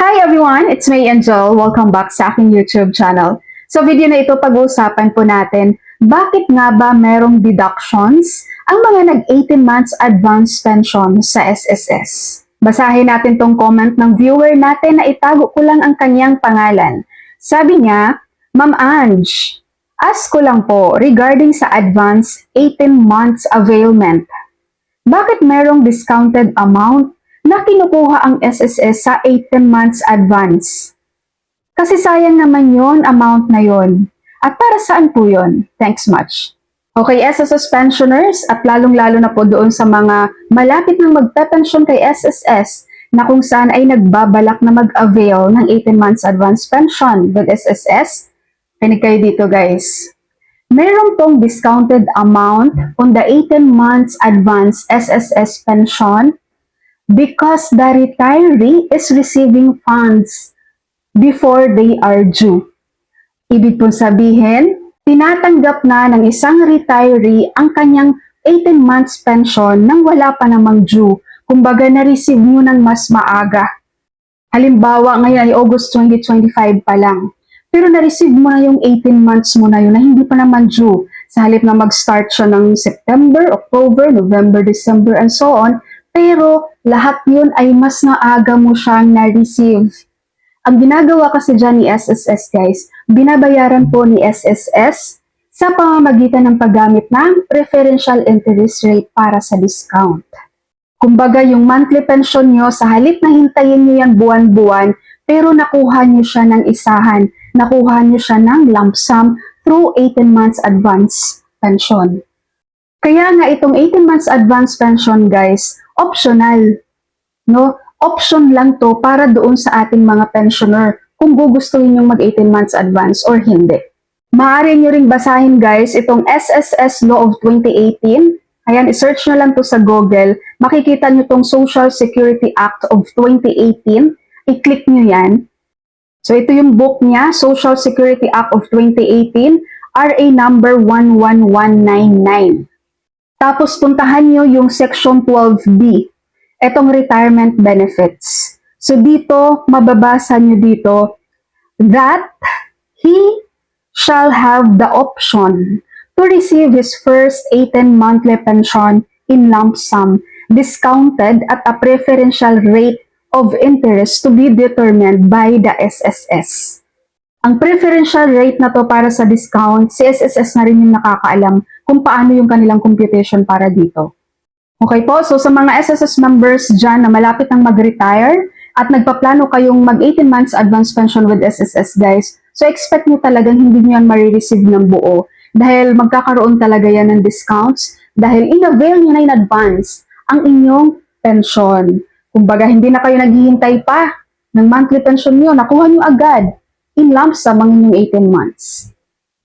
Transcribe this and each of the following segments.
Hi everyone! It's May Angel. Welcome back sa aking YouTube channel. Sa video na ito, pag-uusapan po natin, bakit nga ba merong deductions ang mga nag-18 months advance pension sa SSS? Basahin natin tong comment ng viewer natin na itago ko lang ang kanyang pangalan. Sabi niya, Ma'am Ange, ask ko lang po regarding sa advance 18 months availment. Bakit merong discounted amount na kinukuha ang SSS sa 18 months advance? Kasi sayang naman yon amount na yon. At para saan po yon? Thanks much. Okay, SSS pensioners at lalong-lalo na po doon sa mga malapit ng magpe-pension kay SSS na kung saan ay nagbabalak na mag-avail ng 18 months advance pension with SSS. Kinig kayo dito guys. Meron pong discounted amount on the 18 months advance SSS pension because the retiree is receiving funds before they are due. Ibig pong sabihin, tinatanggap na ng isang retiree ang kanyang 18 months pension nang wala pa namang due. Kumbaga na-receive mo ng mas maaga. Halimbawa, ngayon ay August 2025 pa lang. Pero na-receive mo na yung 18 months mo na yun na hindi pa naman due. Sa halip na mag-start siya ng September, October, November, December, and so on. Pero lahat yun ay mas naaga mo siyang na-receive. Ang ginagawa kasi dyan ni SSS guys, binabayaran po ni SSS sa pamamagitan ng paggamit ng preferential interest rate para sa discount. Kumbaga yung monthly pension nyo, sa halip na hintayin nyo yan buwan-buwan, pero nakuha nyo siya ng isahan, nakuha nyo siya ng lump sum through 18 months advance pension. Kaya nga itong 18 months advance pension guys, optional. No? Option lang to para doon sa ating mga pensioner kung gugustuhin yung mag 18 months advance or hindi. Maaari nyo ring basahin guys itong SSS Law of 2018. Ayan, isearch nyo lang to sa Google. Makikita nyo tong Social Security Act of 2018. I-click nyo yan. So ito yung book niya, Social Security Act of 2018, RA number 11199. Tapos puntahan nyo yung section 12B, etong retirement benefits. So dito, mababasa nyo dito that he shall have the option to receive his first 18 monthly pension in lump sum, discounted at a preferential rate of interest to be determined by the SSS. Ang preferential rate na to para sa discount, si SSS na rin yung nakakaalam kung paano yung kanilang computation para dito. Okay po, so sa mga SSS members dyan na malapit ng mag-retire at nagpaplano kayong mag 18 months advance pension with SSS guys, so expect nyo talagang hindi nyo yan marireceive ng buo dahil magkakaroon talaga yan ng discounts dahil in-avail nyo na in advance ang inyong pension. Kumbaga hindi na kayo naghihintay pa ng monthly pension nyo, nakuha nyo agad in lump sum ang inyong 18 months.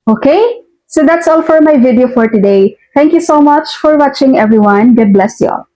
Okay? So that's all for my video for today. Thank you so much for watching everyone. God bless you all.